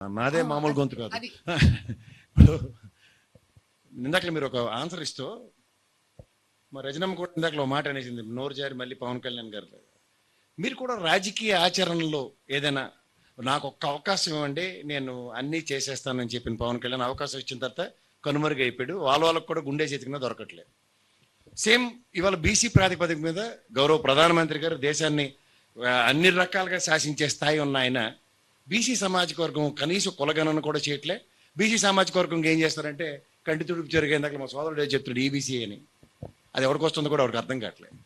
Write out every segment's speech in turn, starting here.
నాదే మామూలు గొంతు కాదు. ఇందాక మీరు ఒక ఆన్సర్ ఇస్తూ మా రజనమ్మ కూడా ఇందాక మాట అనేసింది, నోరు జారి మళ్ళీ పవన్ కళ్యాణ్ గారు. మీరు కూడా రాజకీయ ఆచరణలో ఏదైనా నాకు ఒక్క అవకాశం ఇవ్వండి నేను అన్నీ చేసేస్తానని చెప్పిన పవన్ కళ్యాణ్ అవకాశం ఇచ్చిన తర్వాత కనుమరుగు అయిపోయాడు. వాళ్ళకు కూడా గుండె చేతికిన దొరకట్లేదు. సేమ్ ఇవాళ బీసీ ప్రాతిపదిక మీద గౌరవ ప్రధానమంత్రి గారు దేశాన్ని అన్ని రకాలుగా శాసించే స్థాయి ఉన్న ఆయన బీసీ సామాజిక వర్గం కనీసం కులగణన కూడా చేయట్లే. బీసీ సామాజిక వర్గం ఏం చేస్తారంటే కంటి తుడుపు జరిగేందాక మా సోదరుడు చెప్తాడు ఈబీసీ అని, అది ఎవరికి వస్తుందో కూడా ఎవరికి అర్థం కావట్లేదు.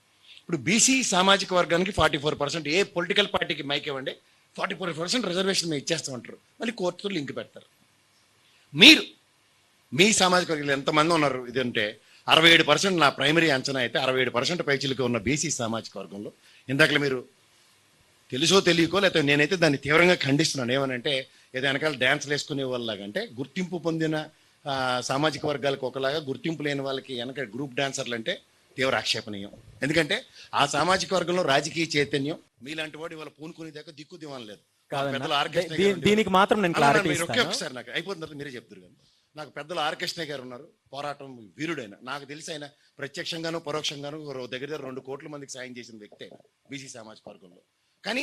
ఇప్పుడు బీసీ సామాజిక వర్గానికి 44% ఏ పొలిటికల్ పార్టీకి మైక్ ఇవ్వండి 44% రిజర్వేషన్ మేము ఇచ్చేస్తామంటారు, మళ్ళీ కోర్టుతో లింక్ పెడతారు. మీరు మీ సామాజిక వర్గంలో ఎంతమంది ఉన్నారు? ఇది అంటే 67% నా ప్రైమరీ అంచనా అయితే 67% పైచిలకు ఉన్న బీసీ సామాజిక వర్గంలో ఇందాక మీరు తెలుసో తెలియకో లేకపోతే నేనైతే దాన్ని తీవ్రంగా ఖండిస్తున్నాను. ఏమనంటే ఏదో వెనకాల డ్యాన్స్లు వేసుకునే వాళ్ళలాగంటే గుర్తింపు పొందిన సామాజిక వర్గాలకు ఒకలాగా గుర్తింపు లేని వాళ్ళకి వెనక గ్రూప్ డాన్సర్లు అంటే తీవ్ర ఆక్షేపణీయం. ఎందుకంటే ఆ సామాజిక వర్గంలో రాజకీయ చైతన్యం మీలాంటి వాడు ఇవాళ పూనుకునే దాకా దిక్కు దివాన్ లేదు. దీనికి మాత్రం నేను ఒకసారి నాకు అయిపోతున్న తర్వాత మీరే చెప్తారు కానీ నాకు పెద్దలు ఆర్కృష్ణ గారు ఉన్నారు, పోరాటం వీరుడైన, నాకు తెలిసి ఆయన ప్రత్యక్షంగాను పరోక్షంగాను దగ్గర 2 కోట్ల మందికి సాయం చేసిన వ్యక్తి అయినా బీసీ సామాజిక వర్గంలో. కానీ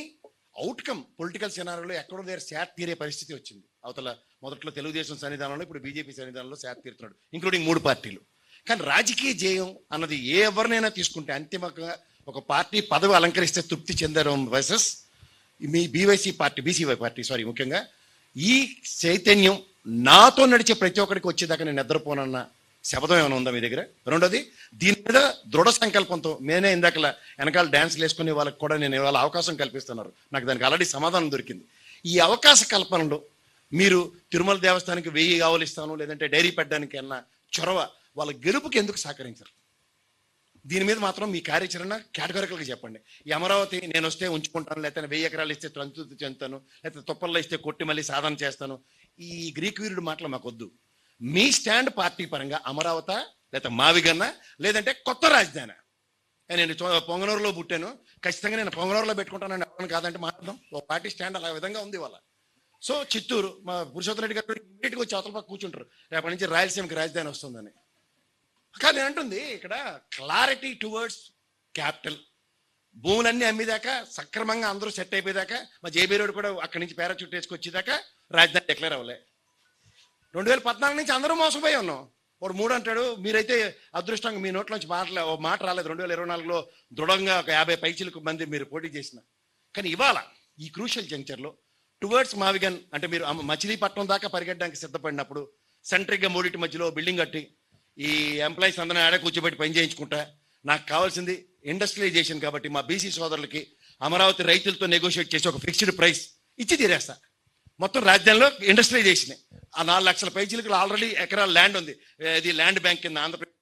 అవుట్కమ్ పొలిటికల్ సినారియోలో ఎక్కడో దగ్గర శాత్ తీరే పరిస్థితి వచ్చింది. అవతల మొదట్లో తెలుగుదేశం సన్నిధానంలో ఇప్పుడు బీజేపీ సన్నిధానంలో శాత్ తీరుతున్నాడు, ఇంక్లూడింగ్ 3 పార్టీలు. కానీ రాజకీయ జయం అన్నది ఏ ఎవరినైనా తీసుకుంటే అంతిమంగా ఒక పార్టీ పదవి అలంకరిస్తే తృప్తి చెందడం వర్సెస్ మీ బీసీ పార్టీ ముఖ్యంగా ఈ చైతన్యం నాతో నడిచే ప్రతి ఒక్కరికి వచ్చేదాకా నేను నిద్రపోనన్న శబ్దం ఏమైనా ఉందా మీ దగ్గర? రెండోది దీని మీద దృఢ సంకల్పంతో నేనే ఇందాకలా వెనకాల డ్యాన్స్లు వేసుకునే వాళ్ళకి కూడా నేను ఇవాళ అవకాశం కల్పిస్తున్నారు, నాకు దానికి ఆల్రెడీ సమాధానం దొరికింది. ఈ అవకాశ కల్పనలో మీరు తిరుమల దేవస్థానానికి 1000 ఆవులు ఇస్తాను లేదంటే డైరీ పెట్టడానికి అన్న చొరవ వాళ్ళ గెలుపుకి ఎందుకు సహకరించరు? దీని మీద మాత్రం మీ కార్యాచరణ కేటగిరికల్గా చెప్పండి. ఈ అమరావతి నేను వస్తే ఉంచుకుంటాను, లేకపోతే 1000 ఎకరాలు ఇస్తే సంతృప్తి చెందుతాను, లేకపోతే తుప్పల్లో ఇస్తే కొట్టి మళ్ళీ సాధన చేస్తాను, ఈ గ్రీక్ వీరుడు మాటలు మాకు వద్దు. మీ స్టాండ్ పార్టీ పరంగా అమరావతి లేకపోతే మావిగన్న లేదంటే కొత్త రాజధాని. నేను పొంగనూరులో పుట్టాను, ఖచ్చితంగా నేను పొంగనూరులో పెట్టుకుంటానని ఎవరైనా కాదంటే మాట్లాడదాం. ఒక పార్టీ స్టాండ్ అలా విధంగా ఉంది వాళ్ళ. సో చిత్తూరు మా పురుషోత్తమ రెడ్డి గారు ఇమీడియట్గా వచ్చి అవతల పక్క కూర్చుంటారు, రేపటి నుంచి రాయలసీమకి రాజధాని వస్తుందని. కానీ అంటుంది ఇక్కడ క్లారిటీ టువర్డ్స్ క్యాపిటల్. భూములన్నీ అమ్మేదాకా సక్రమంగా అందరూ సెట్ అయిపోయేదాకా మా జేబీ రోడ్ కూడా అక్కడి నుంచి పారాచూట్ వేసుకొచ్చేదాకా రాజధాని డిక్లేర్ అవ్వలే. 2014 నుంచి అందరూ మోసపోయి ఉన్నాం. వాడు 3 అంటాడు, మీరైతే అదృష్టంగా మీ నోట్లోంచి మాట రాలేదు. 2024లో దృఢంగా ఒక 50 పైచిలకు మంది మీరు పోటీ చేసిన. కానీ ఇవాళ ఈ క్రూషియల్ జంక్చర్లో టువర్డ్స్ మావిగన్ అంటే మీరు మచిలీపట్నం దాకా పరిగెట్టడానికి సిద్ధపడినప్పుడు సెంట్రిక్గా 3 మధ్యలో బిల్డింగ్ కట్టి ఈ ఎంప్లాయీస్ అందరినీ ఆడే కూర్చోబెట్టి పని చేయించుకుంటా నాకు కావాల్సింది ఇండస్ట్రియలైజేషన్. కాబట్టి మా బీసీ సోదరులకి అమరావతి రైతులతో నెగోషియేట్ చేసి ఒక ఫిక్స్డ్ ప్రైస్ ఇచ్చి తీరేస్తా. మొత్తం రాజధానిలో ఇండస్ట్రియలైజేషన్ ఆ 4 లక్షల పైచీలకు ఆల్రెడీ ఎకరాల ల్యాండ్ ఉంది, ఇది ల్యాండ్ బ్యాంక్ కింద ఆంధ్రప్రదేశ్.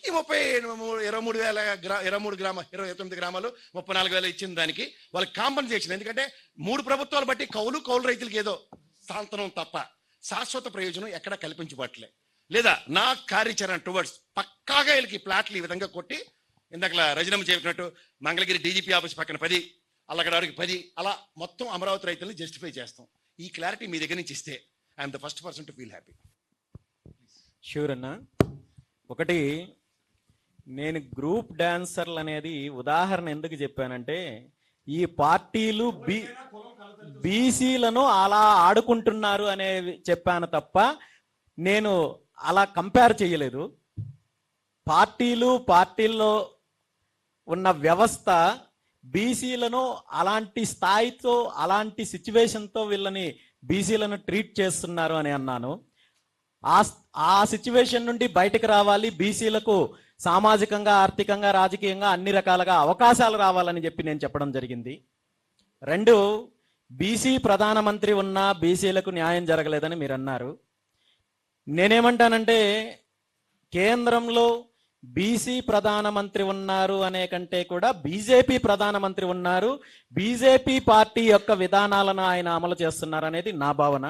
ఈ 29 గ్రామాలు 34,000 ఇచ్చిన దానికి వాళ్ళకి కాంపన్సేషన్. ఎందుకంటే 3 ప్రభుత్వాలు బట్టి కౌలు రైతులకి ఏదో సాంతనం తప్ప శాశ్వత ప్రయోజనం ఎక్కడా కల్పించబట్టలే. లేదా నా కార్యాచరణ టువర్డ్స్ పక్కాగా వీళ్ళకి ప్లాట్లు ఈ విధంగా కొట్టి ఇందాక రజనమ్మ చెప్పినట్టు మంగళగిరి డీజీపీ ఆఫీస్ పక్కన 10, అల్లగడారికి 10, అలా మొత్తం అమరావతి రైతుల్ని జస్టిఫై చేస్తాం. ఈ క్లారిటీ మీ దగ్గర నుంచి ఇస్తే I'm the first person to feel happy. Sure అన్న. ఒకటి, నేను గ్రూప్ డాన్సర్లు అనేది ఉదాహరణ ఎందుకు చెప్పానంటే ఈ పార్టీలు బీసీలను అలా ఆడుకుంటున్నారు అనేది చెప్పాను తప్ప నేను అలా కంపేర్ చేయలేదు. పార్టీల్లో ఉన్న వ్యవస్థ బీసీలను అలాంటి స్థాయితో అలాంటి సిచ్యువేషన్తో వీళ్ళని బీసీలను ట్రీట్ చేస్తున్నారు అని అన్నాను. ఆ సిచ్యువేషన్ నుండి బయటకు రావాలి, బీసీలకు సామాజికంగా ఆర్థికంగా రాజకీయంగా అన్ని రకాలుగా అవకాశాలు రావాలని చెప్పి నేను చెప్పడం జరిగింది. 2, బీసీ ప్రధానమంత్రి ఉన్నా బీసీలకు న్యాయం జరగలేదని మీరు అన్నారు. నేనేమంటానంటే కేంద్రంలో బీసీ ప్రధానమంత్రి ఉన్నారు అనే కంటే కూడా బీజేపీ ప్రధానమంత్రి ఉన్నారు, బీజేపీ పార్టీ యొక్క విధానాలను ఆయన అమలు చేస్తున్నారు అనేది నా భావన.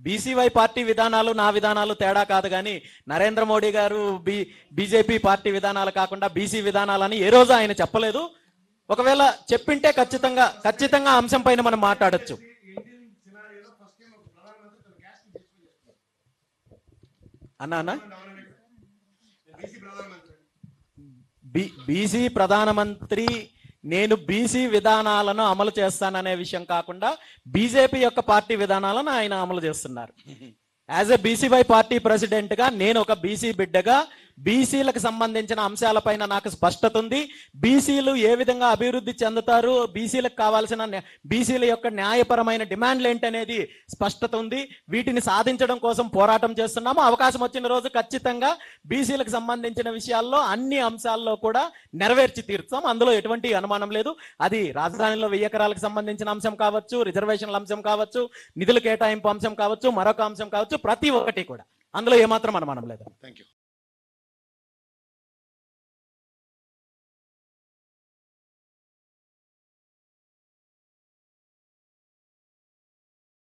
బీసీవై పార్టీ విధానాలు నా విధానాలు తేడా కాదు, కానీ నరేంద్ర మోడీ గారు బీజేపీ పార్టీ విధానాలు కాకుండా బీసీ విధానాలని ఏ రోజు ఆయన చెప్పలేదు. ఒకవేళ చెప్పింటే ఖచ్చితంగా అంశం పైన మనం మాట్లాడొచ్చు. అన్నా బీసీ ప్రధానమంత్రి, నేను బీసీ విధానాలను అమలు చేస్తాననే విషయం కాకుండా బీజేపీ యొక్క పార్టీ విధానాలను ఆయన అమలు చేస్తున్నారు. As a BCY party president గా నేను ఒక బీసీ బిడ్డగా బీసీలకు సంబంధించిన అంశాలపైన నాకు స్పష్టత ఉంది. బీసీలు ఏ విధంగా అభివృద్ధి చెందుతారు, బీసీలకు కావాల్సిన బీసీల యొక్క న్యాయపరమైన డిమాండ్లు ఏంటనేది స్పష్టత ఉంది. వీటిని సాధించడం కోసం పోరాటం చేస్తున్నాము. అవకాశం వచ్చిన రోజు ఖచ్చితంగా బీసీలకు సంబంధించిన విషయాల్లో అన్ని అంశాల్లో కూడా నెరవేర్చి తీరుతాం. అందులో ఎటువంటి అనుమానం లేదు. అది రాజధానిలో 1000 ఎకరాలకు సంబంధించిన అంశం కావచ్చు, రిజర్వేషన్ల అంశం కావచ్చు, నిధుల కేటాయింపు అంశం కావచ్చు, మరొక అంశం కావచ్చు, ప్రతి ఒక్కటి కూడా అందులో ఏమాత్రం అనుమానం లేదు. Thank you.